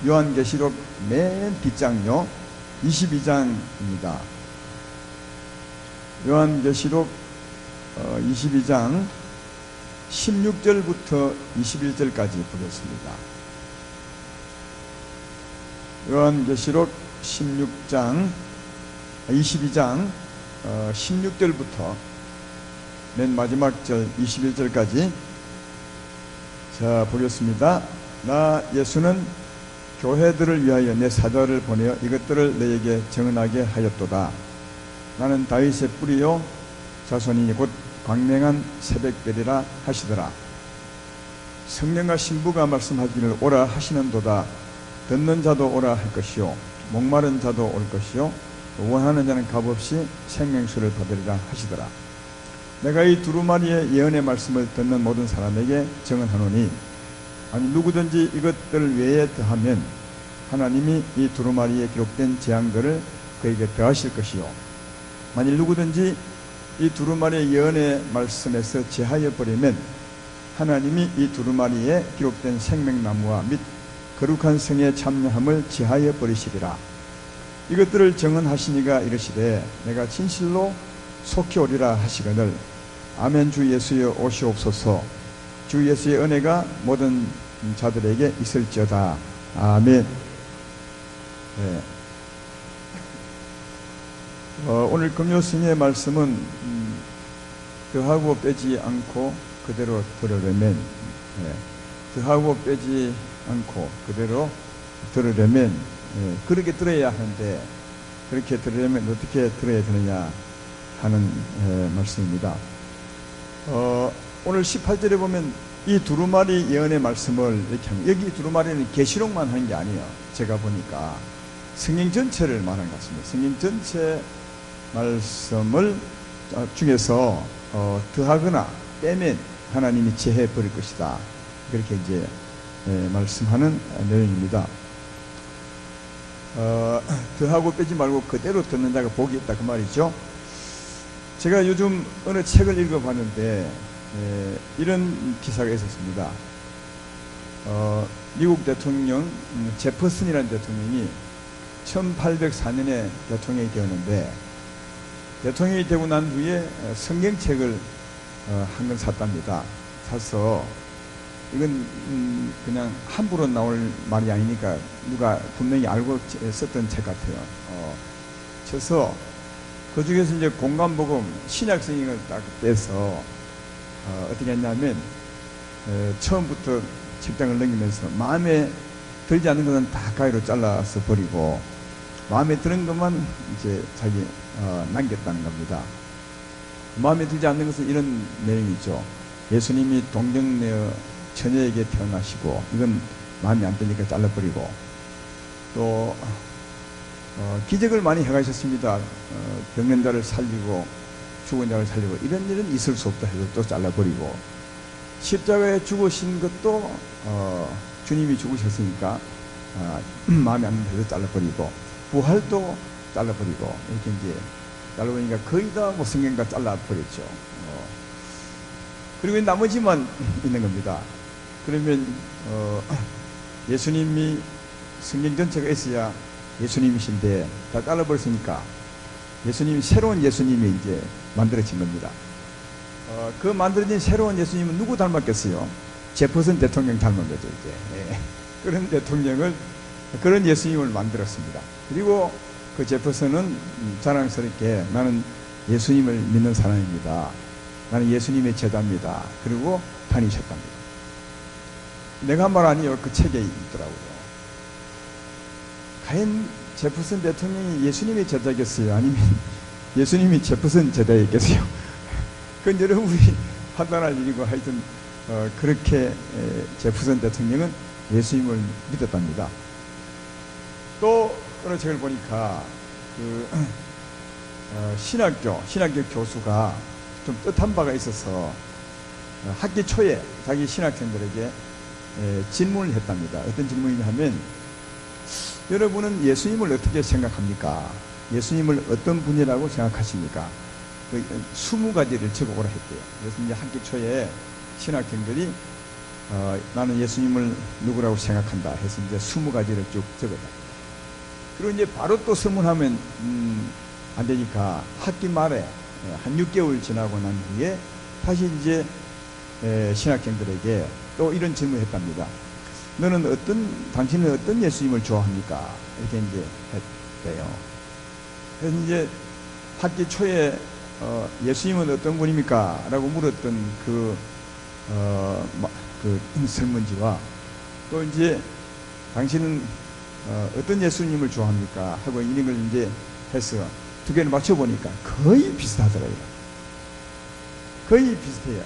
요한계시록 맨 뒷장요 22장입니다. 요한계시록 22장 16절부터 21절까지 보겠습니다. 요한계시록 22장 16절부터 맨 마지막 절 21절까지 자 보겠습니다. 나 예수는 교회들을 위하여 내 사자를 보내어 이것들을 너에게 증언하게 하였도다. 나는 다윗의 뿌리요 자손이 곧 광명한 새벽별이라 하시더라. 성령과 신부가 말씀하기를 오라 하시는도다. 듣는 자도 오라 할 것이요 목마른 자도 올 것이요 원하는 자는 값없이 생명수를 받으리라 하시더라. 내가 이 두루마리의 예언의 말씀을 듣는 모든 사람에게 증언하노니 아니 누구든지 이것들 외에 더하면 하나님이 이 두루마리에 기록된 재앙들을 그에게 더하실 것이요 만일 누구든지 이 두루마리의 예언의 말씀에서 제하여 버리면 하나님이 이 두루마리에 기록된 생명나무와 및 거룩한 성의 참여함을 제하여 버리시리라. 이것들을 증언하시니가 이르시되 내가 진실로 속히 오리라 하시거늘 아멘. 주 예수여 오시옵소서. 주 예수의 은혜가 모든 자들에게 있을지어다. 아멘. 네. 오늘 금요 승의 말씀은 더하고 빼지 않고 그대로 들으려면 더하고 빼지 않고 그대로 들으려면 그렇게 들어야 하는데 그렇게 들으려면 어떻게 들어야 되느냐 하는 말씀입니다. 오늘 18절에 보면 이 두루마리 예언의 말씀을 이렇게 하면 여기 두루마리는 계시록만 하는 게 아니에요. 제가 보니까 성경 전체를 말하는 것 같습니다. 성경 전체 말씀을 중에서 더하거나 빼면 하나님이 제해 버릴 것이다. 그렇게 이제 말씀하는 내용입니다. 더하고 빼지 말고 그대로 듣는 자가 복이 있다 그 말이죠. 제가 요즘 어느 책을 읽어봤는데 이런 기사가 있었습니다. 미국 대통령 제퍼슨이라는 대통령이 1804년에 대통령이 되었는데 대통령이 되고 난 후에 성경책을 한 권 샀답니다. 사서 이건 그냥 함부로 나올 말이 아니니까 누가 분명히 알고 썼던 책 같아요. 쳐서 그 중에서 이제 공간복음 신약성경을 딱 떼서 어떻게 했냐면 처음부터 책장을 넘기면서 마음에 들지 않는 것은 다 가위로 잘라서 버리고 마음에 드는 것만 이제 자기 남겼다는 겁니다. 마음에 들지 않는 것은 이런 내용이죠. 예수님이 동정녀 처녀에게 태어나시고 이건 마음에 안 드니까 잘라버리고 또 기적을 많이 해가셨습니다. 병든 자를 살리고 죽은 자를 살리고 이런 일은 있을 수 없다 해서 또 잘라버리고 십자가에 죽으신 것도 주님이 죽으셨으니까 마음에 안 드는 잘라버리고 부활도 잘라버리고 이렇게 이제 잘라버리니까 거의 다 뭐 성경과 잘라버렸죠. 그리고 나머지만 있는 겁니다. 그러면 예수님이 성경 전체가 있어야 예수님이신데 다 잘라버렸으니까 예수님이 새로운 예수님이 이제 만들어진 겁니다. 그 만들어진 새로운 예수님은 누구 닮았겠어요? 제퍼슨 대통령 닮은 거죠. 이제 그런 대통령을 그런 예수님을 만들었습니다. 그리고 그 제퍼슨은 자랑스럽게 나는 예수님을 믿는 사람입니다. 나는 예수님의 제자입니다. 그리고 다니셨답니다. 내가 한 말 아니에요. 그 책에 있더라고요. 과연 제퍼슨 대통령이 예수님의 제자겠어요? 아니면 예수님이 제퍼슨 제자였겠어요? 그건 여러분이 판단할 일이고 하여튼 그렇게 제퍼슨 대통령은 예수님을 믿었답니다. 또 어느 책을 보니까 그 신학교 교수가 좀 뜻한 바가 있어서 학기 초에 자기 신학생들에게 질문을 했답니다. 어떤 질문이냐 하면 여러분은 예수님을 어떻게 생각합니까? 예수님을 어떤 분이라고 생각하십니까? 그 20가지를 적어오라 했대요. 그래서 이제 학기 초에 신학생들이 나는 예수님을 누구라고 생각한다 해서 이제 20가지를 쭉 적었다. 그리고 이제 바로 또 설문하면 안 되니까 학기 말에 한 6개월 지나고 난 후에 다시 이제 신학생들에게 또 이런 질문을 했답니다. 당신은 어떤 예수님을 좋아합니까? 이렇게 이제 했대요. 그래서 이제 학기 초에 예수님은 어떤 분입니까? 라고 물었던 그 설문지와 또 이제 당신은 어떤 예수님을 좋아합니까? 하고 이런 걸 이제 해서 두 개를 맞춰보니까 거의 비슷하더라고요. 거의 비슷해요.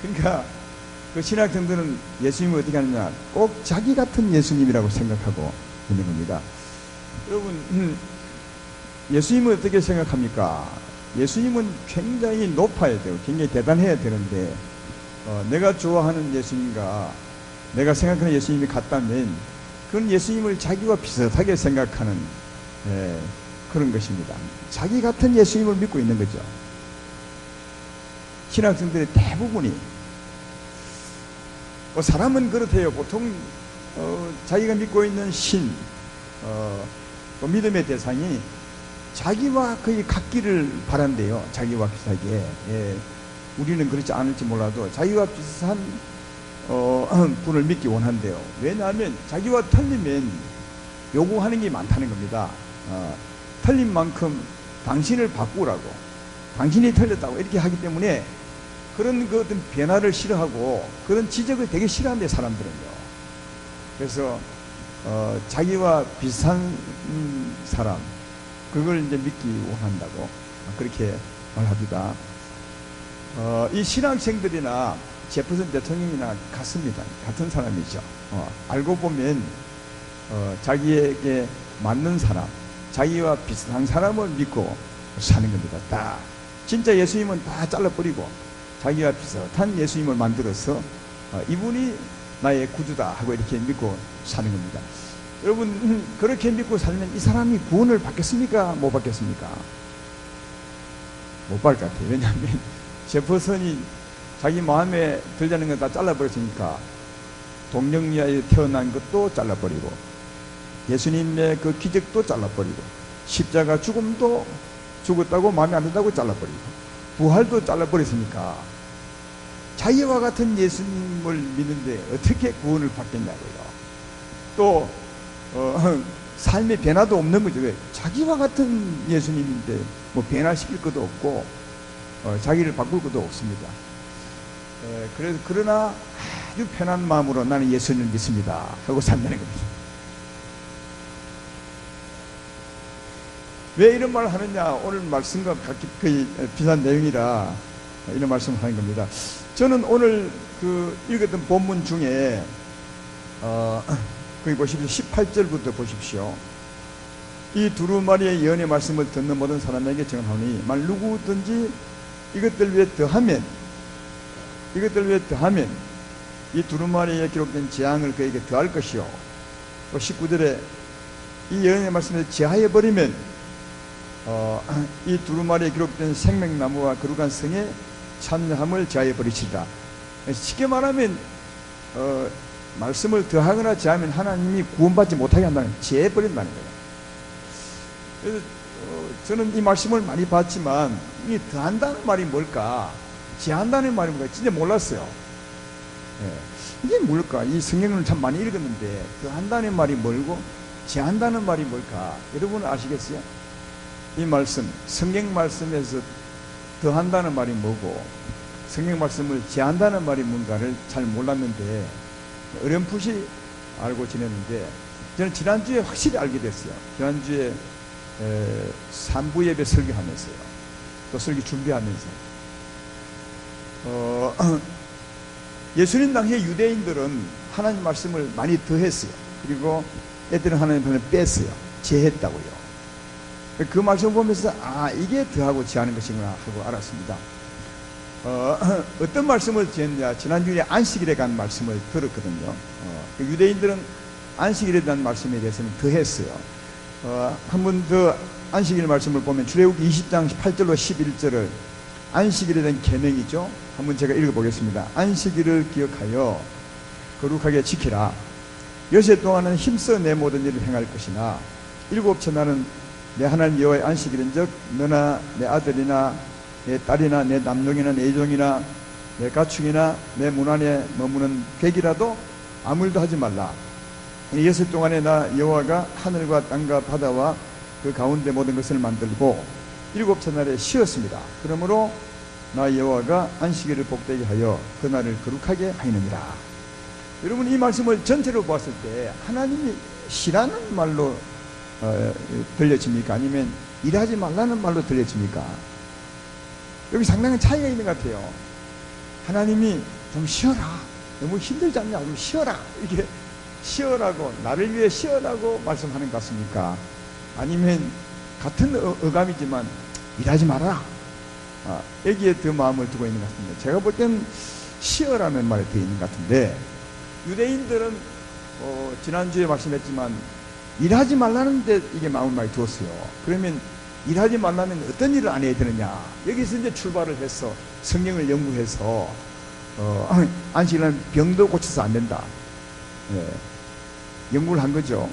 그러니까 그 신학생들은 예수님을 어떻게 하느냐, 꼭 자기 같은 예수님이라고 생각하고 있는 겁니다. 여러분, 예수님은 어떻게 생각합니까? 예수님은 굉장히 높아야 돼요. 굉장히 대단해야 되는데 내가 좋아하는 예수님과 내가 생각하는 예수님이 같다면 그건 예수님을 자기와 비슷하게 생각하는 그런 것입니다. 자기 같은 예수님을 믿고 있는 거죠. 신학생들의 대부분이 사람은 그렇대요. 보통 자기가 믿고 있는 신, 믿음의 대상이 자기와 거의 같기를 바란대요. 자기와 비슷하게. 우리는 그렇지 않을지 몰라도 자기와 비슷한 분을 믿기 원한대요. 왜냐하면 자기와 틀리면 요구하는 게 많다는 겁니다. 틀린 만큼 당신을 바꾸라고, 당신이 틀렸다고 이렇게 하기 때문에 그런 그 어떤 변화를 싫어하고 그런 지적을 되게 싫어한대, 사람들은요. 그래서 자기와 비슷한 사람, 그걸 이제 믿기 원한다고 그렇게 말합니다. 이 신학생들이나 제퍼슨 대통령이나 같습니다. 같은 사람이죠. 알고 보면 자기에게 맞는 사람, 자기와 비슷한 사람을 믿고 사는 겁니다. 다 진짜 예수님은 다 잘라버리고 자기와 비슷한 예수님을 만들어서 이분이 나의 구주다 하고 이렇게 믿고 사는 겁니다. 여러분, 그렇게 믿고 살면 이 사람이 구원을 받겠습니까? 못 받겠습니까? 못 받을 것 같아요. 왜냐하면 제퍼슨이 자기 마음에 들자는 건 다 잘라버렸으니까 동정녀에 태어난 것도 잘라버리고 예수님의 그 기적도 잘라버리고 십자가 죽음도 죽었다고 마음에 안 든다고 잘라버리고 부활도 잘라버렸으니까 자기와 같은 예수님을 믿는데 어떻게 구원을 받겠냐고요. 또 삶의 변화도 없는 거죠. 왜? 자기와 같은 예수님인데 뭐 변화시킬 것도 없고 자기를 바꿀 것도 없습니다. 그러나 아주 편한 마음으로 나는 예수님을 믿습니다 하고 산다는 겁니다. 왜 이런 말을 하느냐, 오늘 말씀과 거의 비슷한 내용이라 이런 말씀을 하는 겁니다. 저는 오늘 읽었던 본문 중에 거기 보십시오. 18절부터 보십시오. 이 두루마리의 예언의 말씀을 듣는 모든 사람에게 정하노니 만일 누구든지 이것들 위에 더하면 이 두루마리에 기록된 재앙을 그에게 더할 것이요. 또 19절에 이 예언의 말씀을 제하여버리면 이 두루마리에 기록된 생명나무와 거룩한 성의 참여함을 제하여버리시리라. 쉽게 말하면 말씀을 더하거나 제하면 하나님이 구원받지 못하게 한다는, 제해버린다는 거예요. 그래서 저는 이 말씀을 많이 봤지만 이 더한다는 말이 뭘까, 제한다는 말이 뭘까 진짜 몰랐어요. 이게 뭘까? 이 성경을 참 많이 읽었는데 더한다는 말이 뭘고 제한다는 말이 뭘까? 여러분 아시겠어요? 이 말씀, 성경 말씀에서 더한다는 말이 뭐고 성경 말씀을 제한다는 말이 뭔가를 잘 몰랐는데 어렴풋이 알고 지냈는데 저는 지난주에 확실히 알게 됐어요. 지난주에 3부 예배 설교하면서요, 또 설교 준비하면서 예수님 당시에 유대인들은 하나님 말씀을 많이 더했어요. 그리고 애들은 하나님 말씀을 뺐어요. 제했다고요. 그 말씀을 보면서 이게 더하고 제하는 것이구나 하고 알았습니다. 어떤 말씀을 제했냐, 지난주에 안식일에 간 말씀을 들었거든요. 유대인들은 안식일에 대한 말씀에 대해서는 더했어요. 한 번 더 안식일 말씀을 보면 출애굽기 20장 8절로 11절을 안식일에 대한 계명이죠. 한번 제가 읽어보겠습니다. 안식일을 기억하여 거룩하게 지키라. 여세 동안은 힘써 내 모든 일을 행할 것이나 일곱째 날은 내 하나님 여호와의 안식일인즉 너나 내 아들이나 내 딸이나 내 남종이나 내 여종이나 내 가축이나 내 문 안에 머무는 객이라도 아무 일도 하지 말라. 이 여섯 동안에 나 여호와가 하늘과 땅과 바다와 그 가운데 모든 것을 만들고 일곱째 날에 쉬었습니다. 그러므로 나 여호와가 안식일을 복되게 하여 그날을 거룩하게 하느니라. 여러분, 이 말씀을 전체로 보았을 때 하나님이 쉬라는 말로 들려집니까? 아니면 일하지 말라는 말로 들려집니까? 여기 상당한 차이가 있는 것 같아요. 하나님이 좀 쉬어라, 너무 힘들지 않냐, 좀 쉬어라, 이렇게 쉬어라고, 나를 위해 쉬어라고 말씀하는 것 같습니까? 아니면 같은 어감이지만 일하지 말아라, 여기에 더 마음을 두고 있는 것 같습니다. 제가 볼 때는 쉬어라는 말이 되어 있는 것 같은데, 유대인들은 지난주에 말씀했지만 일하지 말라는 데 이게 마음을 많이 두었어요. 그러면 일하지 말라면 어떤 일을 안 해야 되느냐, 여기서 이제 출발을 해서 성경을 연구해서 안식일은 병도 고쳐서 안 된다, 연구를 한 거죠.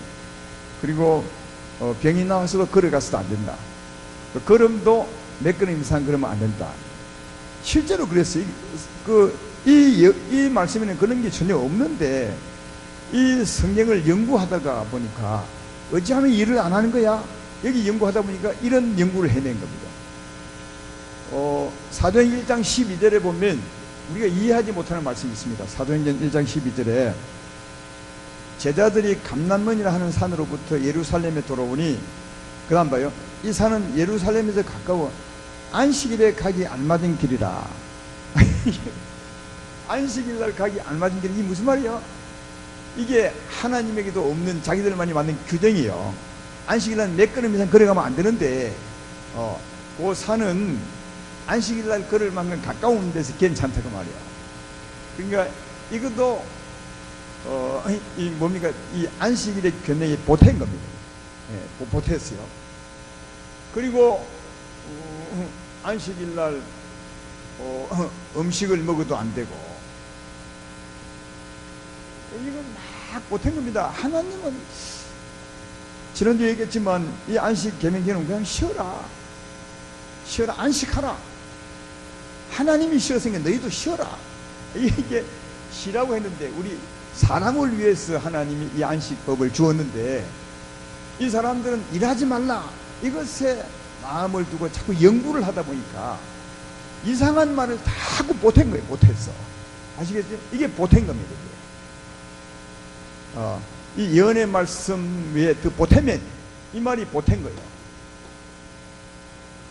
그리고 병이 나와서도 걸어가서도 안 된다, 걸음도 몇 걸음 이상 걸으면 안 된다. 실제로 그랬어요. 이 말씀에는 그런 게 전혀 없는데, 이 성경을 연구하다가 보니까 어찌하면 일을 안 하는 거야? 여기 연구하다 보니까 이런 연구를 해낸 겁니다. 사도행전 1장 12절에 보면 우리가 이해하지 못하는 말씀이 있습니다. 사도행전 1장 12절에 제자들이 감람문이라 하는 산으로부터 예루살렘에 돌아오니, 그 다음 봐요. 이 산은 예루살렘에서 가까워 안식일에 가기 알맞은 길이라. 안식일날 가기 알맞은 길이 무슨 말이에요? 이게 하나님에게도 없는 자기들만이 만든 규정이에요. 안식일날 몇 걸음 이상 걸어가면 안 되는데, 그 산은 안식일날 걸을 만큼 가까운 데서 괜찮다고 말이에요. 그러니까 이것도 이 뭡니까? 이 안식일의 견해에 보탠 겁니다. 보탰어요. 그리고 안식일날 음식을 먹어도 안 되고, 이건 막 보탠 겁니다. 하나님은 지난주에 얘기했지만 이 안식 계명기는 그냥 쉬어라, 쉬어라, 안식하라. 하나님이 쉬었으니까 너희도 쉬어라, 이게 쉬라고 했는데, 우리 사람을 위해서 하나님이 이 안식법을 주었는데, 이 사람들은 일하지 말라, 이것에 마음을 두고 자꾸 연구를 하다 보니까 이상한 말을 자꾸 보탠 거예요. 보탰어. 아시겠죠? 이게 보탠 겁니다. 이 예언의 말씀 위에 더 보태면 이 말이 보탠 거예요.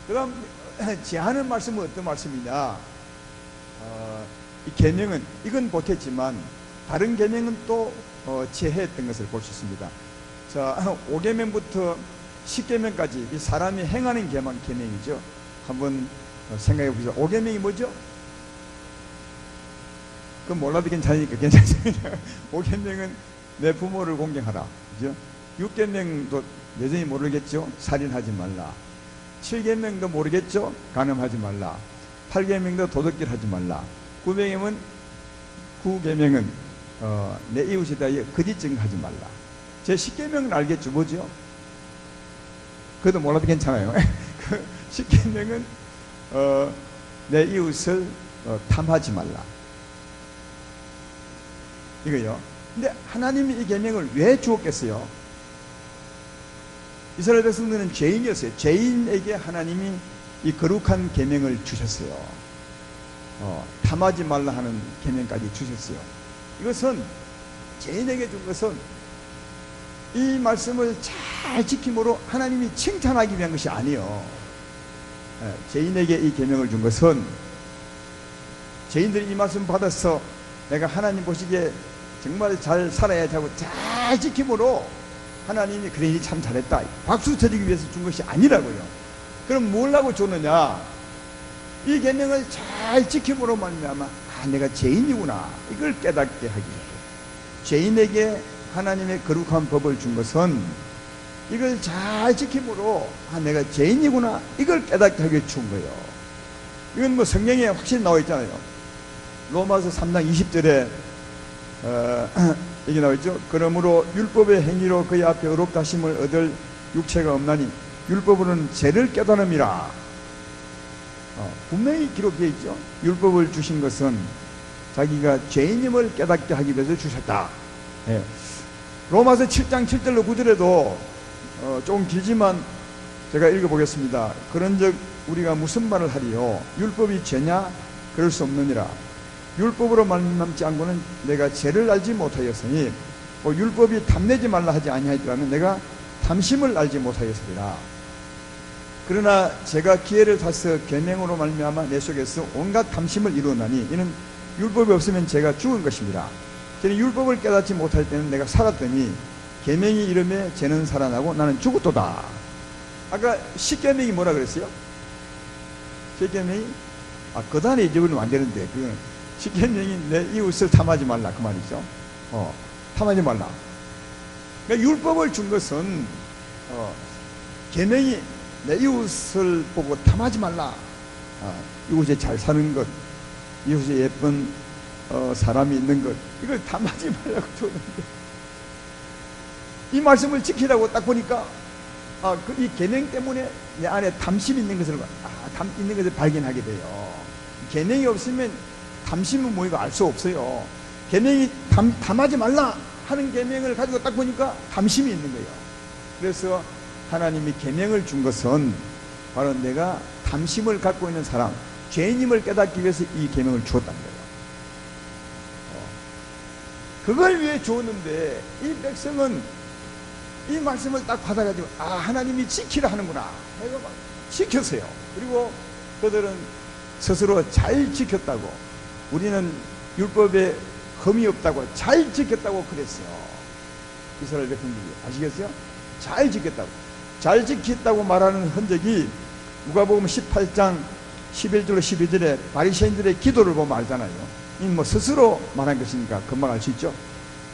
그 다음 제하는 말씀은 어떤 말씀이냐, 이 계명은 이건 보탰지만 다른 계명은 또 제해했던 것을 볼 수 있습니다. 자, 5계명부터 10계명까지 이 사람이 행하는 계명이죠. 한번 생각해 보시죠. 5계명이 뭐죠? 그건 몰라도 괜찮으니까 괜찮습니다. 5계명은 내 부모를 공경하라, 그죠? 6계명도 여전히 모르겠죠? 살인하지 말라. 7계명도 모르겠죠? 간음하지 말라. 8계명도 도둑질 하지 말라. 9계명은 내 이웃이다 거짓 증거하지 말라. 제 10계명은 알겠죠? 뭐죠? 그래도 몰라도 괜찮아요. 그 10계명은 내 이웃을 탐하지 말라, 이거요. 근데 하나님이 이 계명을 왜 주었겠어요? 이스라엘 백성들은 죄인이었어요. 죄인에게 하나님이 이 거룩한 계명을 주셨어요. 탐하지 말라 하는 계명까지 주셨어요. 이것은 죄인에게 준 것은 이 말씀을 잘 지킴으로 하나님이 칭찬하기 위한 것이 아니에요. 죄인에게 이 계명을 준 것은 죄인들이 이 말씀 받아서 내가 하나님 보시기에 정말 잘 살아야지 하고 잘 지킴으로 하나님이 그래 니 참 잘했다 박수 쳐주기 위해서 준 것이 아니라고요. 그럼 뭘라고 줬느냐? 이 계명을 잘 지킴으로 말미암아 내가 죄인이구나 이걸 깨닫게 하기 위해 죄인에게 하나님의 거룩한 법을 준 것은 이걸 잘 지킴으로 내가 죄인이구나 이걸 깨닫게 하기 위해 준 거예요. 이건 뭐 성경에 확실히 나와 있잖아요. 로마서 3장 20절에 이게 나오죠. 그러므로 율법의 행위로 그의 앞에 의롭다 하심을 얻을 육체가 없나니 율법으로는 죄를 깨달음이라. 분명히 기록되어 있죠. 율법을 주신 것은 자기가 죄인임을 깨닫게 하기 위해서 주셨다. 예. 로마서 7장 7절로 9절에도 조금 길지만 제가 읽어보겠습니다. 그런즉 우리가 무슨 말을 하리요? 율법이 죄냐? 그럴 수 없느니라. 율법으로 말미암지 않고는 내가 죄를 알지 못하였으니 율법이 탐내지 말라 하지 아니하였더라면 내가 탐심을 알지 못하였으리라. 그러나 제가 기회를 타서 계명으로 말미암아 내 속에서 온갖 탐심을 이루었나니 이는 율법이 없으면 제가 죽은 것입니다. 저는 율법을 깨닫지 못할 때는 내가 살았더니 계명이 이름에 죄는 살아나고 나는 죽었도다. 아까 십계명이 뭐라 그랬어요? 십계명이 그다음에 잊어버리면 안 되는데 그건 십계명이 내 이웃을 탐하지 말라 그 말이죠. 탐하지 말라. 그러니까 율법을 준 것은 계명이 내 이웃을 보고 탐하지 말라. 이웃에 잘 사는 것, 이웃에 예쁜 사람이 있는 것, 이걸 탐하지 말라고 줬는데 이 말씀을 지키라고 딱 보니까 이 계명 때문에 내 안에 탐심이 있는 것을 있는 것을 발견하게 돼요. 계명이 없으면 탐심은 뭐이고 알 수 없어요. 계명이 탐하지 말라 하는 계명을 가지고 딱 보니까 탐심이 있는 거예요. 그래서 하나님이 계명을 준 것은 바로 내가 탐심을 갖고 있는 사람, 죄인임을 깨닫기 위해서 이 계명을 주었다는 거예요. 그걸 위해 주었는데 이 백성은 이 말씀을 딱 받아가지고 하나님이 지키라 하는구나 해서 막 지켰어요. 그리고 그들은 스스로 잘 지켰다고, 우리는 율법에 흠이 없다고 잘 지켰다고 그랬어요. 이스라엘 백성들이 아시겠어요? 잘 지켰다고, 잘 지켰다고 말하는 흔적이 누가복음 18장 11절로 12절에 바리새인들의 기도를 보면 알잖아요. 이 스스로 말한 것이니까 금방 알 수 있죠.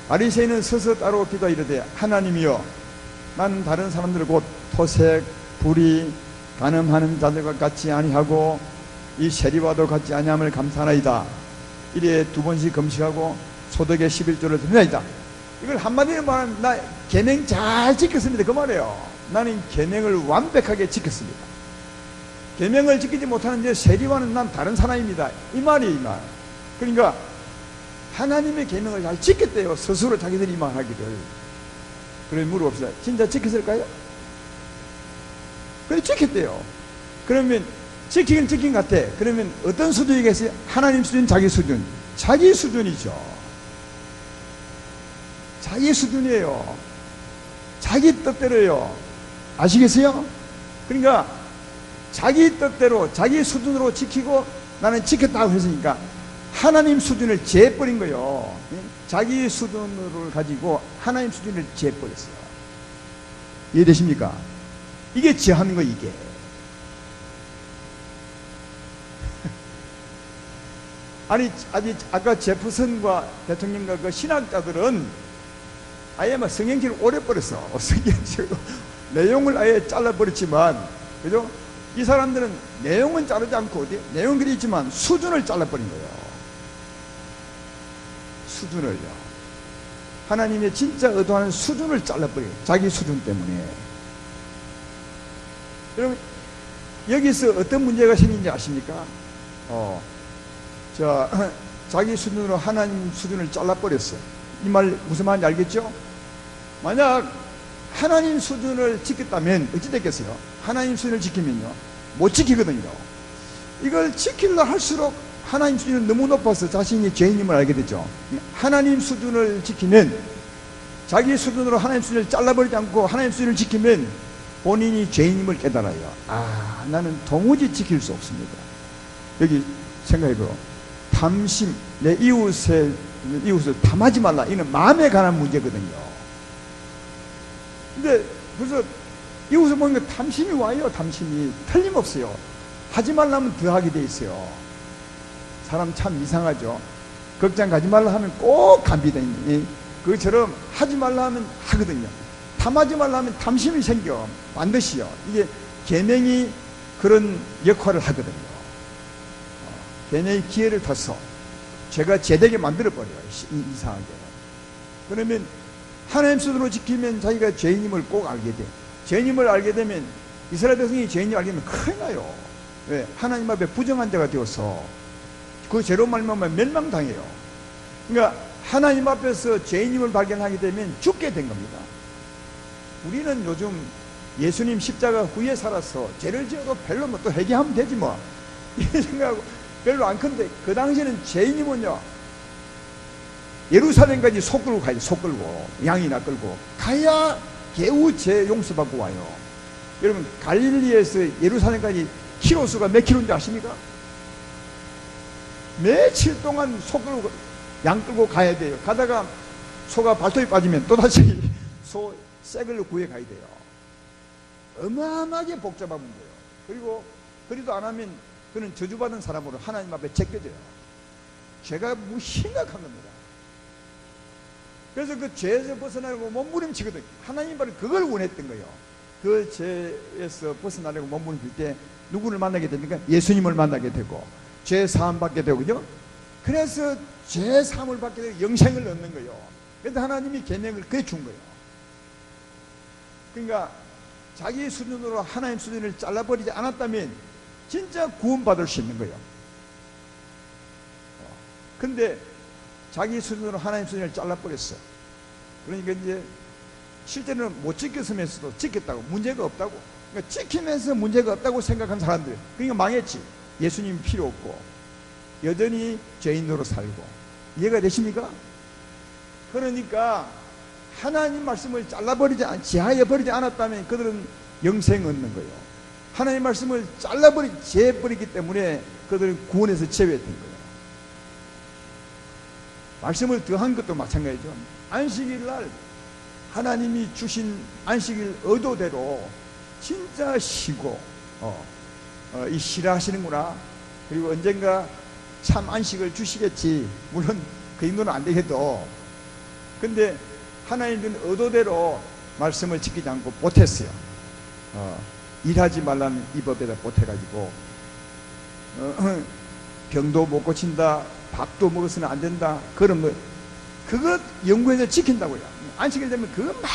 바리새인은 스스로 따로 기도 이르되 하나님이여 나는 다른 사람들 곧 토색, 불의, 간음하는 자들과 같이 아니하고 이 세리와도 같지 아니함을 감사하나이다. 이래 2번씩 금식하고 소득의 11조를 드리나이다. 이걸 한마디로 말하면 나 계명 잘 지켰습니다 그 말이에요. 나는 계명을 완벽하게 지켰습니다. 계명을 지키지 못하는 이제 세리와는 난 다른 사람입니다 이 말이 이 말. 그러니까 하나님의 계명을 잘 지켰대요. 스스로 자기들이 말하기를. 그래 물어봅시다. 진짜 지켰을까요? 그래 지켰대요. 그러면 지키긴 지킨 것 같아. 그러면 어떤 수준이겠어요? 하나님 수준, 자기 수준. 자기 수준이죠. 자기 수준이에요. 자기 뜻대로요. 아시겠어요? 그러니까 자기 뜻대로 자기 수준으로 지키고 나는 지켰다고 했으니까 하나님 수준을 재버린 거예요. 자기 수준을 가지고 하나님 수준을 재버렸어요. 이해되십니까? 이게 제하는 거예요. 이게 아까 제프슨과 대통령과 그 신학자들은 아예 막 성경책을 오래 버렸어. 성경책을 내용을 아예 잘라버렸지만, 그죠? 이 사람들은 내용은 자르지 않고 내용은 그리 있지만 수준을 잘라버린 거예요. 수준을요. 하나님의 진짜 의도하는 수준을 잘라버려요. 자기 수준 때문에. 여러분 여기서 어떤 문제가 생긴지 아십니까? 자기 수준으로 하나님 수준을 잘라버렸어요. 이 말 무슨 말인지 알겠죠? 만약 하나님 수준을 지켰다면 어찌 됐겠어요? 하나님 수준을 지키면요 못 지키거든요. 이걸 지키려 할수록 하나님 수준은 너무 높아서 자신이 죄인임을 알게 되죠. 하나님 수준을 지키면, 자기 수준으로 하나님 수준을 잘라버리지 않고 하나님 수준을 지키면 본인이 죄인임을 깨달아요. 나는 도무지 지킬 수 없습니다. 여기 생각해봐요. 탐심, 내 이웃을 탐하지 말라. 이는 마음에 관한 문제거든요. 근데 그래서 이웃을 보니까 탐심이 와요. 탐심이 틀림없어요. 하지 말라면 더 하게 돼 있어요. 사람 참 이상하죠. 걱정 가지 말라 하면 꼭 갑니다. 그것처럼 하지 말라 하면 하거든요. 탐하지 말라 하면 탐심이 생겨. 반드시요. 이게 계명이 그런 역할을 하거든요. 계명이 기회를 타서 죄가 제되게 만들어버려요. 이상하게. 그러면 하나님 손으로 지키면 자기가 죄인임을 꼭 알게 돼. 죄인임을 알게 되면 이스라엘 백성이 죄인임을 알게 되면 큰일 나요. 왜? 하나님 앞에 부정한 자가 되어서 그 죄로 말미암아 멸망당해요. 그러니까 하나님 앞에서 죄인임을 발견하게 되면 죽게 된 겁니다. 우리는 요즘 예수님 십자가 후에 살아서 죄를 지어도 별로 뭐 또 회개하면 되지 뭐 이런 생각하고 별로 안 큰데, 그 당시에는 죄인이면요 예루살렘까지 속 끌고 가야지. 속 끌고 양이나 끌고 가야 겨우 죄 용서받고 와요. 여러분, 갈릴리에서 예루살렘까지 키로수가 몇 킬로인지 아십니까? 며칠 동안 소 끌고 양 끌고 가야 돼요. 가다가 소가 발톱이 빠지면 또다시 소 새걸로 구해 가야 돼요. 어마어마하게 복잡한 문제예요. 그리고 그리도 안 하면 그는 저주받은 사람으로 하나님 앞에 제껴져요. 죄가 심각한 겁니다. 그래서 그 죄에서 벗어나려고 몸부림치거든요. 하나님 바로 그걸 원했던 거예요. 그 죄에서 벗어나려고 몸부림칠 때 누구를 만나게 됩니까? 예수님을 만나게 되고 죄 사함 받게 되거든요. 그래서 죄 사함을 받게 되고 영생을 얻는 거예요. 그런데 하나님이 계명을 그래 준 거예요. 그러니까 자기 수준으로 하나님 수준을 잘라버리지 않았다면 진짜 구원받을 수 있는 거예요. 근데 자기 수준으로 하나님 수준을 잘라버렸어. 그러니까 이제 실제로는 못 지켰으면서도 지켰다고, 문제가 없다고, 그러니까 지키면서 문제가 없다고 생각한 사람들, 그러니까 망했지. 예수님이 필요 없고 여전히 죄인으로 살고. 이해가 되십니까? 그러니까 하나님 말씀을 잘라버리지, 제하여버리지 않았다면 그들은 영생 얻는 거예요. 하나님 말씀을 제해버리기 때문에 그들은 구원에서 제외된 거예요. 말씀을 더한 것도 마찬가지죠. 안식일 날 하나님이 주신 안식일 의도대로 진짜 쉬고 이 싫어하시는구나. 그리고 언젠가 참 안식을 주시겠지. 물론 그 정도는 안 되겠도. 근데 하나님은 의도대로 말씀을 지키지 않고 보탰어요. 일하지 말라는 이 법에다 보태가지고 병도 못 고친다, 밥도 먹어서는 안 된다. 그럼 뭐 그것 연구해서 지킨다고요. 안식일 되면 그거 막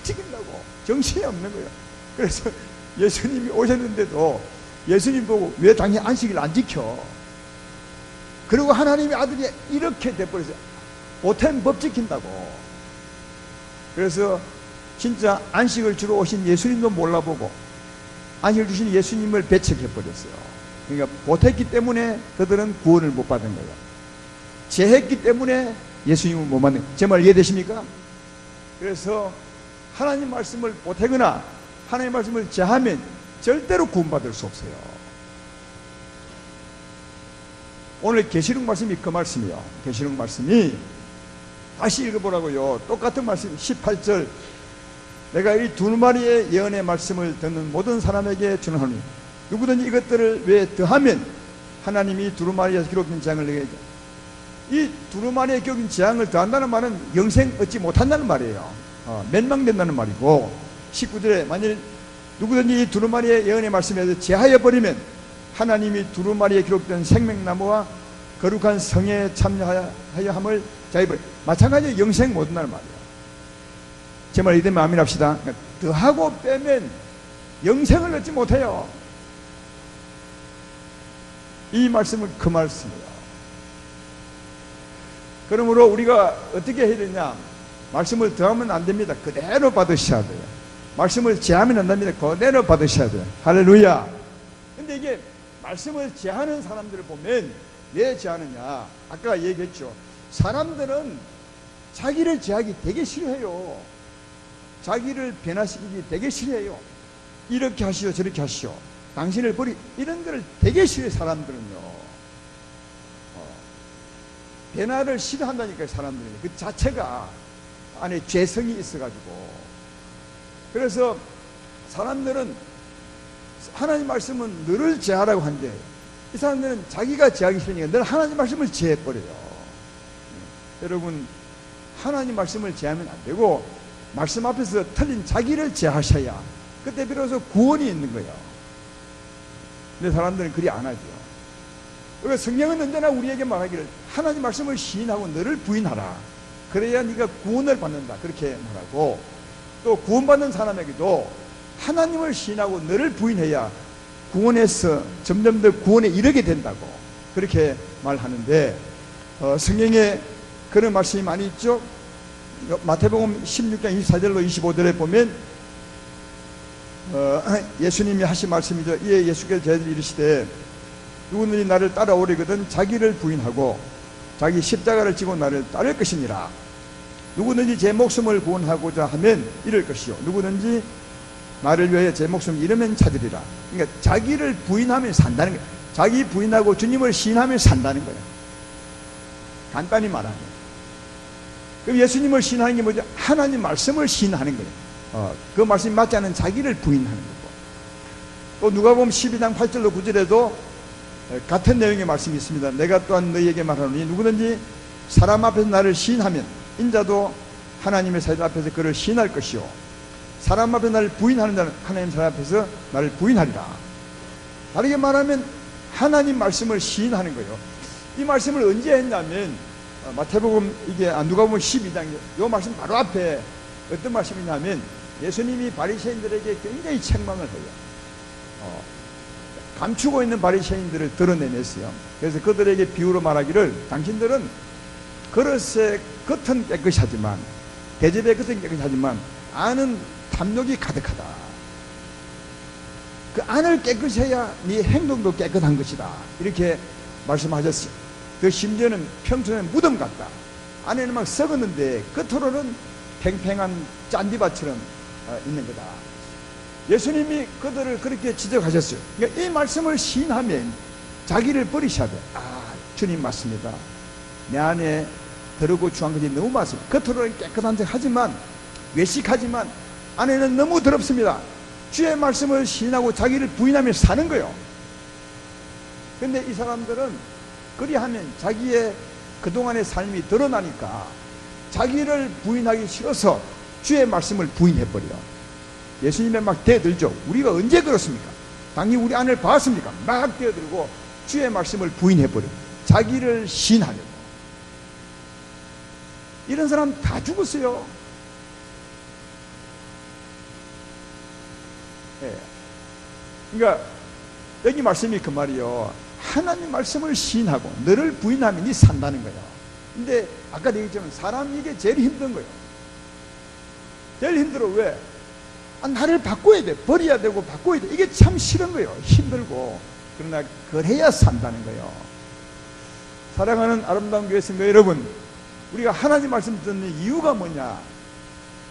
지킨다고. 정신이 없는 거예요. 그래서 예수님이 오셨는데도 예수님 보고 왜 당연히 안식일 안 지켜? 그리고 하나님의 아들이 이렇게 돼버렸어요. 보탬 법 지킨다고. 그래서 진짜 안식을 주러 오신 예수님도 몰라보고 안식을 주신 예수님을 배척해버렸어요. 그러니까 보탰기 때문에 그들은 구원을 못 받은 거예요. 제했기 때문에 예수님을 못 만든 거예요. 제 말 이해되십니까? 그래서 하나님 말씀을 보태거나 하나님 말씀을 제하면 절대로 구원받을 수 없어요. 오늘 계시록 말씀이 그 말씀이요. 계시록 말씀이 다시 읽어보라고요. 똑같은 말씀 18절. 내가 이 두루마리의 예언의 말씀을 듣는 모든 사람에게 주노하니 누구든지 이것들을 왜 더하면 하나님이 두루마리에서 기록된 재앙을 내게 하죠. 이 두루마리에 기록된 재앙을 더한다는 말은 영생 얻지 못한다는 말이에요. 멸망된다는 말이고, 19절에 만일 누구든지 이 두루마리의 예언의 말씀에서 제하여 버리면 하나님이 두루마리에 기록된 생명나무와 거룩한 성에 참여하여 함을 자유버려. 마찬가지로 영생 못 얻는다는 말이에요. 제 말 이대면 아멘 합시다. 그러니까 더하고 빼면 영생을 얻지 못해요. 이 말씀은 그 말씀이에요. 그러므로 우리가 어떻게 해야 되냐? 말씀을 더하면 안 됩니다. 그대로 받으셔야 돼요. 말씀을 제하면 안 됩니다. 그대로 받으셔야 돼요. 할렐루야. 근데 이게 말씀을 제하는 사람들을 보면 왜 제하느냐? 아까 얘기했죠. 사람들은 자기를 제하기 되게 싫어해요. 자기를 변화시키기 되게 싫어해요. 이렇게 하시오, 저렇게 하시오. 당신을 버리, 이런 거를 되게 싫어해요, 사람들은요. 변화를 싫어한다니까요, 사람들이. 그 자체가 안에 죄성이 있어가지고. 그래서 사람들은 하나님 말씀은 너를 제하라고 하는데 이 사람들은 자기가 제하기 싫으니까 늘 하나님 말씀을 제해버려요. 여러분, 하나님 말씀을 제하면 안 되고 말씀 앞에서 틀린 자기를 제하셔야 그때 비로소 구원이 있는 거예요. 근데 사람들은 그리 안 하죠. 성경은 언제나 우리에게 말하기를 하나님 말씀을 시인하고 너를 부인하라. 그래야 네가 구원을 받는다. 그렇게 말하고, 또 구원받는 사람에게도 하나님을 시인하고 너를 부인해야 구원에서 점점 더 구원에 이르게 된다고 그렇게 말하는데, 성경에 그런 말씀이 많이 있죠. 마태복음 16장 24절로 25절에 보면 예수님이 하신 말씀이죠. 이에 예수께서 제자들이 이르시되 누구든지 나를 따라오려거든 자기를 부인하고 자기 십자가를 지고 나를 따를 것이니라. 누구든지 제 목숨을 구원하고자 하면 잃을 것이요 누구든지 나를 위하여 제 목숨을 잃으면 찾으리라. 그러니까 자기를 부인하면 산다는 거예요. 자기 부인하고 주님을 시인하면 산다는 거예요. 간단히 말하면. 그럼 예수님을 시인하는 게 뭐죠? 하나님 말씀을 시인하는 거예요. 그 말씀이 맞지 않은 자기를 부인하는 거고. 또 누가복음 12장 8절로 9절에도 같은 내용의 말씀이 있습니다. 내가 또한 너희에게 말하노니 누구든지 사람 앞에서 나를 시인하면 인자도 하나님의 사람 앞에서 그를 시인할 것이요 사람 앞에서 나를 부인하는 자는 하나님 사람 앞에서 나를 부인하리라. 다르게 말하면 하나님 말씀을 시인하는 거예요. 이 말씀을 언제 했냐면 마태복음 누가복음 12장 이 말씀 바로 앞에 어떤 말씀이냐면 예수님이 바리새인들에게 굉장히 책망을 해요. 감추고 있는 바리새인들을 드러내냈어요. 그래서 그들에게 비유로 말하기를 당신들은 그릇의 겉은 깨끗이 하지만 대접의 겉은 깨끗이 하지만 안은 탐욕이 가득하다. 그 안을 깨끗이 해야 네 행동도 깨끗한 것이다. 이렇게 말씀하셨어요. 그 심지어는 평소에는 무덤 같다. 안에는 막 썩었는데 겉으로는 팽팽한 짠디밭처럼 있는 거다. 예수님이 그들을 그렇게 지적하셨어요. 그러니까 이 말씀을 시인하면 자기를 버리셔야 돼. 주님 맞습니다. 내 안에 더럽고 추한 것이 너무 많습니다. 겉으로는 깨끗한 척 하지만 외식하지만 안에는 너무 더럽습니다. 주의 말씀을 시인하고 자기를 부인하며 사는 거예요. 그런데 이 사람들은 그리하면 자기의 그동안의 삶이 드러나니까 자기를 부인하기 싫어서 주의 말씀을 부인해버려. 예수님의 막 대들죠. 우리가 언제 그렇습니까? 당연히 우리 안을 봤습니까? 막 대들고 주의 말씀을 부인해버려. 자기를 시인하려고. 이런 사람 다 죽었어요. 예. 그러니까 여기 말씀이 그 말이요. 하나님 말씀을 시인하고 너를 부인하면 네 산다는 거예요. 근데 아까 얘기했지만 사람이 이게 제일 힘든 거예요. 제일 힘들어. 왜? 나를 바꿔야 돼. 버려야 되고 바꿔야 돼. 이게 참 싫은 거예요. 힘들고. 그러나 그래야 산다는 거예요. 사랑하는 아름다운 교회 성도 여러분, 우리가 하나님 말씀 듣는 이유가 뭐냐?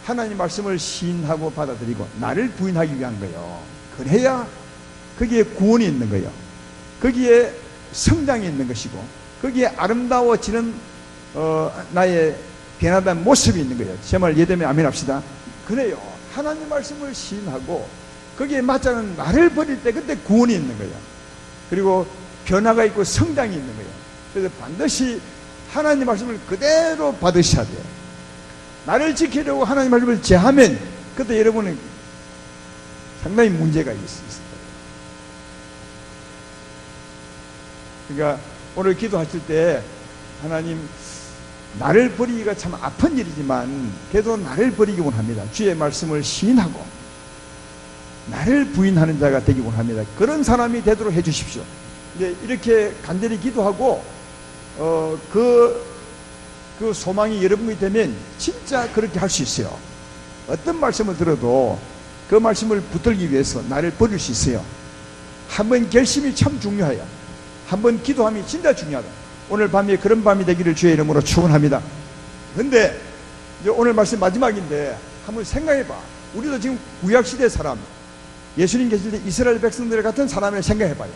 하나님 말씀을 시인하고 받아들이고 나를 부인하기 위한 거예요. 그래야 거기에 구원이 있는 거예요. 거기에 성장이 있는 것이고 거기에 아름다워지는 나의 변화된 모습이 있는 거예요. 제 말 이해되면 아멘 합시다. 그래요. 하나님 말씀을 시인하고 거기에 맞지 않은 나를 버릴 때 그때 구원이 있는 거예요. 그리고 변화가 있고 성장이 있는 거예요. 그래서 반드시 하나님 말씀을 그대로 받으셔야 돼요. 나를 지키려고 하나님 말씀을 제하면 그때 여러분은 상당히 문제가 있어요. 그러니까 오늘 기도하실 때 하나님 나를 버리기가 참 아픈 일이지만 그래도 나를 버리기 원합니다. 주의 말씀을 시인하고 나를 부인하는 자가 되기 원합니다. 그런 사람이 되도록 해주십시오. 이제 이렇게 간절히 기도하고 그 소망이 여러분이 되면 진짜 그렇게 할 수 있어요. 어떤 말씀을 들어도 그 말씀을 붙들기 위해서 나를 버릴 수 있어요. 한번 결심이 참 중요해요. 한번 기도함이 진짜 중요하다. 오늘 밤에 그런 밤이 되기를 주의 이름으로 축원합니다. 근데 이제 오늘 말씀 마지막인데 한번 생각해봐. 우리도 지금 구약시대 사람, 예수님 계실 때 이스라엘 백성들 같은 사람을 생각해봐요.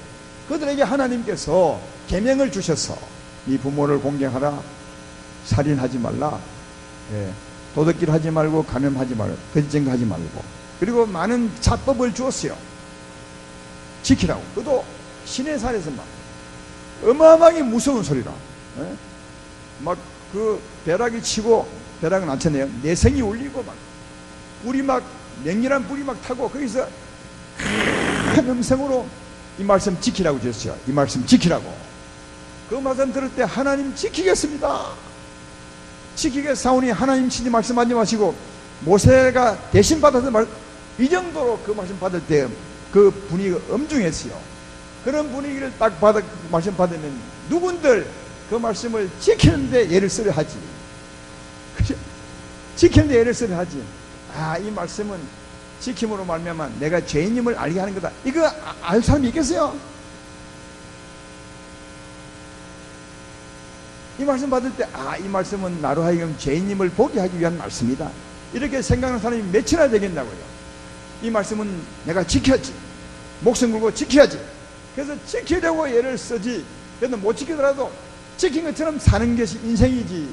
그들에게 하나님께서 계명을 주셔서 네 부모를 공경하라, 살인하지 말라, 도둑질 하지 말고 간음하지 말고 거짓증거하지 말고, 그리고 많은 자법을 주었어요. 지키라고. 그것도 시내산에서 막 어마어마하게 무서운 소리라. 막 그 벼락이 치고, 벼락은 안 쳤네요. 내성이 울리고 막 불이 막 맹렬한 불이 막 타고 거기서 큰 음성으로 이 말씀 지키라고 주셨어요. 이 말씀 지키라고. 그 말씀 들을 때 하나님 지키겠습니다. 지키겠사오니 하나님 친히 말씀하지 마시고 모세가 대신 받아서 이 정도로 그 말씀 받을 때 그 분위기가 엄중했어요. 그런 분위기를 딱 말씀 받으면 누군들 그 말씀을 지키는데 예를 쓰려 하지. 지키는데 예를 쓰려 하지. 이 말씀은 지킴으로 말미암아 내가 죄인임을 알게 하는 거다. 이거 알 사람이 있겠어요? 이 말씀 받을 때 이 말씀은 나로 하여금 죄인임을 보게 하기 위한 말씀이다. 이렇게 생각하는 사람이 몇이나 되겠냐고요. 이 말씀은 내가 지켜야지. 목숨 걸고 지켜야지. 그래서 지키려고 예를 쓰지. 그래도 못 지키더라도 지킨 것처럼 사는 것이 인생이지.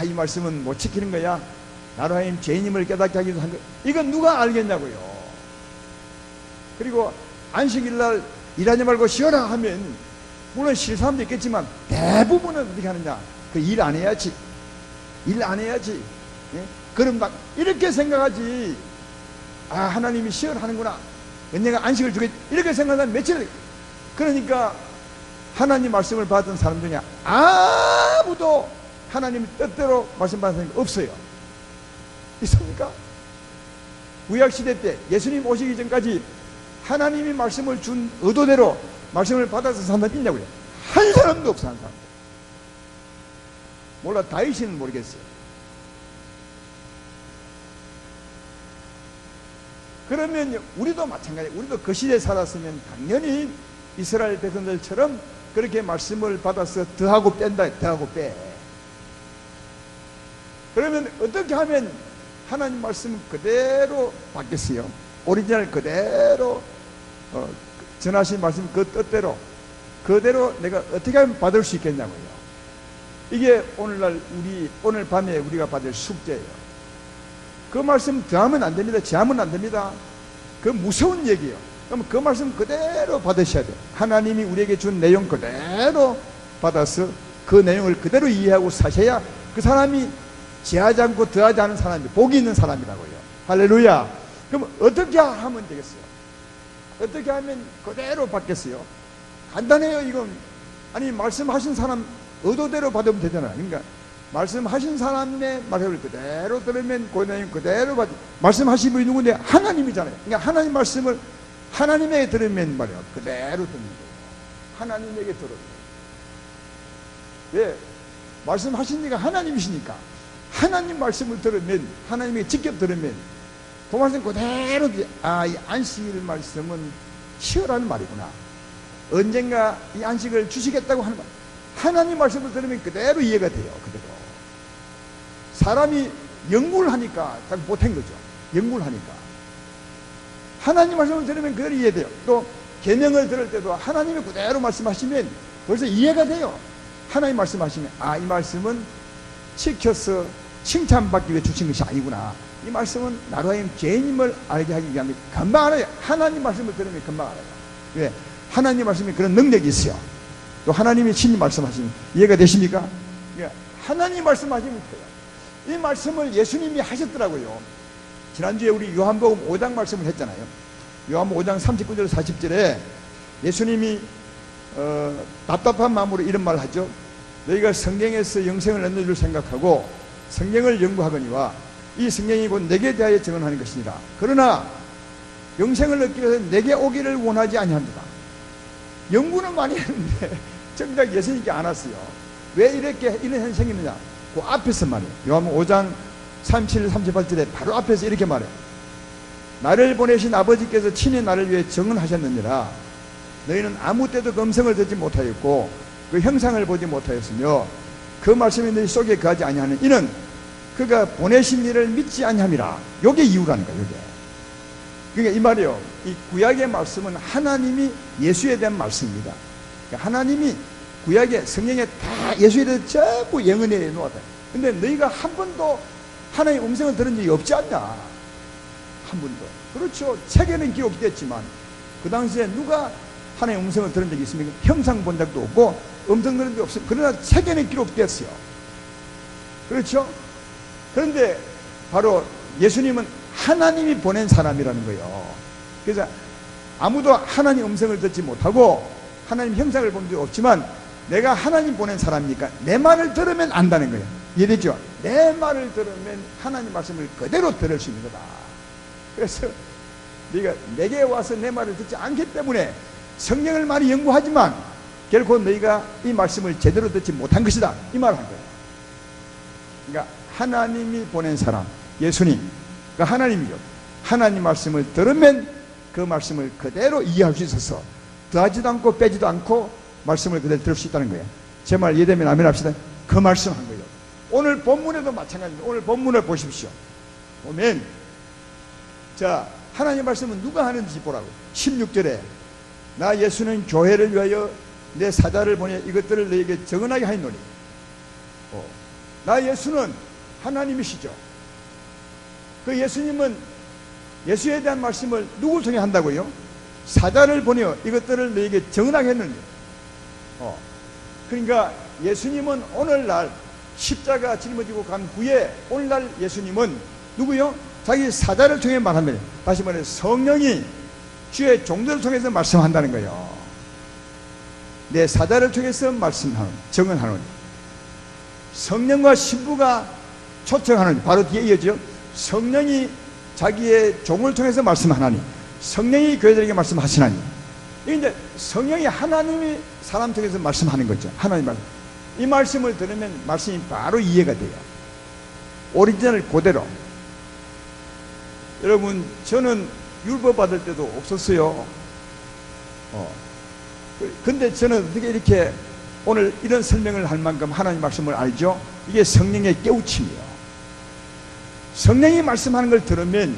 이 말씀은 못 지키는 거야. 나로 하여금 죄인임을 깨닫게 하기도 한 거. 이건 누가 알겠냐고요. 그리고 안식일 날 일하지 말고 쉬어라 하면 물론 쉴 사람도 있겠지만 대부분은 어떻게 하느냐. 그 일 안 해야지. 일 안 해야지. 예? 그럼 막 이렇게 생각하지. 하나님이 쉬어라 하는구나. 은혜가 안식을 주겠지. 이렇게 생각하면 며칠. 그러니까 하나님 말씀을 받은 사람 중에 아무도 하나님 뜻대로 말씀 받은 사람이 없어요. 있습니까? 구약시대 때 예수님 오시기 전까지 하나님이 말씀을 준 의도대로 말씀을 받아서 산 사람 있냐고요? 한 사람도 없어. 한 사람도. 몰라 다윗이는 모르겠어요. 그러면 우리도 마찬가지예요. 우리도 그 시대에 살았으면 당연히 이스라엘 백성들처럼 그렇게 말씀을 받아서 더하고 뺀다. 더하고 빼. 그러면 어떻게 하면 하나님 말씀을 그대로 받겠어요? 오리지널 그대로 전하신 말씀 그 뜻대로 그대로 내가 어떻게 하면 받을 수 있겠냐고요. 이게 오늘 밤에 우리가 받을 숙제예요. 그 말씀 더하면 안 됩니다. 제하면 안 됩니다. 그 무서운 얘기예요. 그럼 그 말씀 그대로 받으셔야 돼요. 하나님이 우리에게 준 내용 그대로 받아서 그 내용을 그대로 이해하고 사셔야 그 사람이 제하지 않고 더하지 않은 사람이 복이 있는 사람이라고요. 할렐루야. 그럼 어떻게 하면 되겠어요? 어떻게 하면 그대로 받겠어요? 간단해요. 이건 아니 말씀하신 사람 의도대로 받으면 되잖아요. 그러니까 말씀하신 사람의 말씀을 그대로 들으면 그 내용 그대로 받지. 말씀하신 분이 누군데? 하나님이잖아요. 그러니까 하나님 말씀을 하나님에게 들으면 말이에요. 그대로 듣는 거예요. 하나님에게 들어요. 왜? 말씀하신 이가 하나님이시니까 하나님 말씀을 들으면 하나님에게 직접 들으면 그 말씀 그대로 이 안식일 말씀은 쉬어라는 말이구나. 언젠가 이 안식을 주시겠다고 하는 말. 하나님 말씀을 들으면 그대로 이해가 돼요. 그대로. 사람이 연구를 하니까 잘 못한 거죠. 연구를 하니까. 하나님 말씀을 들으면 그대로 이해돼요. 또 계명을 들을 때도 하나님이 그대로 말씀하시면 벌써 이해가 돼요. 하나님 말씀하시면 이 말씀은 지켜서 칭찬받기 위해 주신 것이 아니구나. 이 말씀은 나로 하여금 죄인임을 알게 하기 위함이 금방 알아요. 하나님 말씀을 들으면 금방 알아요. 왜? 하나님 말씀이 그런 능력이 있어요. 또 하나님이 친히 말씀하시면 이해가 되십니까? 하나님 말씀하시면 돼요. 이 말씀을 예수님이 하셨더라고요. 지난주에 우리 요한복음 5장 말씀을 했잖아요. 요한복음 5장 39절 40절에 예수님이 답답한 마음으로 이런 말을 하죠. 너희가 성경에서 영생을 얻는 줄 생각하고 성경을 연구하거니와 이 성경이 곧 내게 대하여 증언하는 것이니라. 그러나 영생을 얻기 위해서 내게 오기를 원하지 아니합니다. 연구는 많이 했는데 정작 예수님께 안 왔어요. 왜 이렇게 이런 현상이 생기느냐? 그 앞에서 말이에요. 요한복음 5장 37, 38절에 바로 앞에서 이렇게 말해요. 나를 보내신 아버지께서 친히 나를 위해 증언하셨느니라. 너희는 아무 때도 그 음성을 듣지 못하였고 그 형상을 보지 못하였으며 그 말씀이 너희 속에 거하지 아니하는 이는 그가 보내신 이를 믿지 아니함이라. 요게 이유라는 거예요. 요게. 그러니까 이 말이요. 이 구약의 말씀은 하나님이 예수에 대한 말씀입니다. 그러니까 하나님이 구약의 성경에 다 예수에 대해서 전부 예언해 놓았다. 근데 너희가 한 번도 하나님의 음성을 들은 적이 없지 않냐? 한 번도. 그렇죠. 책에는 기록이 됐지만 그 당시에 누가 하나님의 음성을 들은 적이 있습니까? 형상 본 적도 없고 음성 들은 적이 없어요. 그러나 책에는 기록됐어요. 그렇죠? 그런데 바로 예수님은 하나님이 보낸 사람이라는 거예요. 그래서 아무도 하나님 음성을 듣지 못하고 하나님 형상을 본 적이 없지만 내가 하나님 보낸 사람이니까 내 말을 들으면 안다는 거예요. 이해되죠? 내 말을 들으면 하나님 말씀을 그대로 들을 수 있는 거다. 그래서 네가 내게 와서 내 말을 듣지 않기 때문에 성경을 많이 연구하지만 결코 너희가 이 말씀을 제대로 듣지 못한 것이다, 이 말을 한 거예요. 그러니까 하나님이 보낸 사람, 예수님, 그러니까 하나님이죠. 하나님 말씀을 들으면 그 말씀을 그대로 이해할 수 있어서 더하지도 않고 빼지도 않고 말씀을 그대로 들을 수 있다는 거예요. 제 말 이해되면 아멘 합시다. 그 말씀 한 거예요. 오늘 본문에도 마찬가지입니다. 오늘 본문을 보십시오. 보면, 자, 하나님 말씀은 누가 하는지 보라고. 16절에 나 예수는 교회를 위하여 내 사자를 보내 이것들을 너에게 정언하게 하였노니. 나 예수는 하나님이시죠. 그 예수님은 예수에 대한 말씀을 누굴 통해 한다고요? 사자를 보내어 이것들을 너에게 정언하게 했느니. 그러니까 예수님은 오늘날 십자가 짊어지고 간 후에 오늘날 예수님은 누구요? 자기 사자를 통해 말합니다. 다시 말해 성령이 주의 종들을 통해서 말씀한다는 거예요. 내 사자를 통해서 말씀하는, 정언하는. 성령과 신부가 초청하는, 바로 뒤에 이어져 성령이 자기의 종을 통해서 말씀하나니, 성령이 교회들에게 말씀하시나니. 이제 성령이 하나님이 사람 통해서 말씀하는 거죠. 하나님 말씀. 이 말씀을 들으면 말씀이 바로 이해가 돼요. 오리지널 그대로. 여러분, 저는 율법 받을 때도 없었어요. 근데 저는 어떻게 이렇게 오늘 이런 설명을 할 만큼 하나님 말씀을 알죠? 이게 성령의 깨우침이에요. 성령이 말씀하는 걸 들으면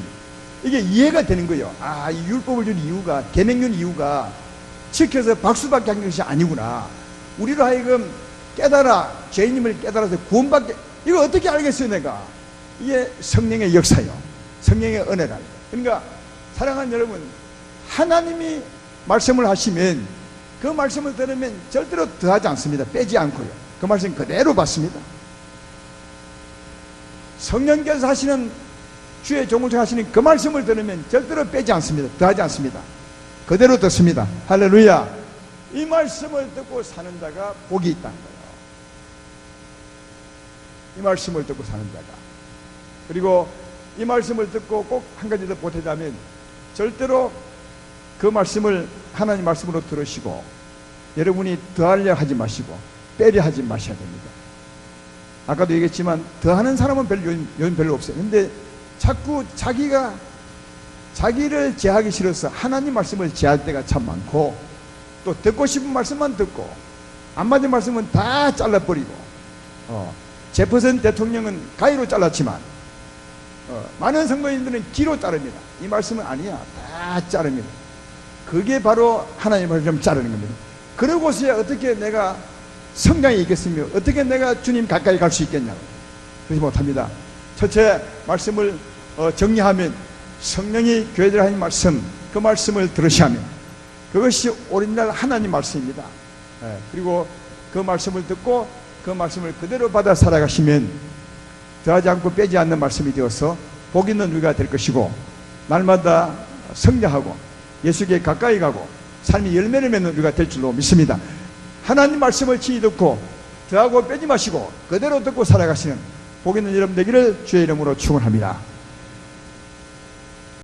이게 이해가 되는 거예요. 아, 이 율법을 준 이유가, 계명 준 이유가 지켜서 박수받게 한 것이 아니구나. 우리로 하여금 깨달아, 죄인임을 깨달아서 구원받게. 이거 어떻게 알겠어요, 내가? 이게 성령의 역사예요. 성령의 은혜라. 그러니까 사랑하는 여러분, 하나님이 말씀을 하시면 그 말씀을 들으면 절대로 더하지 않습니다. 빼지 않고요. 그 말씀 그대로 받습니다. 성령께서 하시는, 주의 종을 통해 하시는 그 말씀을 들으면 절대로 빼지 않습니다. 더하지 않습니다. 그대로 듣습니다. 할렐루야. 이 말씀을 듣고 사는 자가 복이 있다는 거예요. 이 말씀을 듣고 사는 자가. 그리고 이 말씀을 듣고 꼭 한 가지 더 보태자면, 절대로 그 말씀을 하나님 말씀으로 들으시고 여러분이 더하려 하지 마시고 빼려 하지 마셔야 됩니다. 아까도 얘기했지만 더하는 사람은 요즘 별로 없어요. 근데 자꾸 자기를 제하기 싫어서 하나님 말씀을 제할 때가 참 많고, 또 듣고 싶은 말씀만 듣고 안 맞은 말씀은 다 잘라버리고, 제퍼슨 대통령은 가위로 잘랐지만 많은 성도인들은 기로 자릅니다. 이 말씀은 아니야. 다 자릅니다. 그게 바로 하나님 말씀을 자르는 겁니다. 그러고서야 어떻게 내가 성장에 있겠으며 어떻게 내가 주님 가까이 갈 수 있겠냐고. 그러지 못합니다. 첫째, 말씀을 정리하면 성령이 교회들 하는 말씀, 그 말씀을 들으셔야 하면 그것이 오리지널 하나님 말씀입니다. 그리고 그 말씀을 듣고 그 말씀을 그대로 받아 살아가시면 더하지 않고 빼지 않는 말씀이 되어서 복 있는 우리가 될 것이고, 날마다 성장하고 예수께 가까이 가고 삶이 열매를 맺는 우리가 될 줄로 믿습니다. 하나님 말씀을 친히 듣고 더하고 빼지 마시고 그대로 듣고 살아가시는 복 있는 여러분 되기를 주의 이름으로 축원합니다.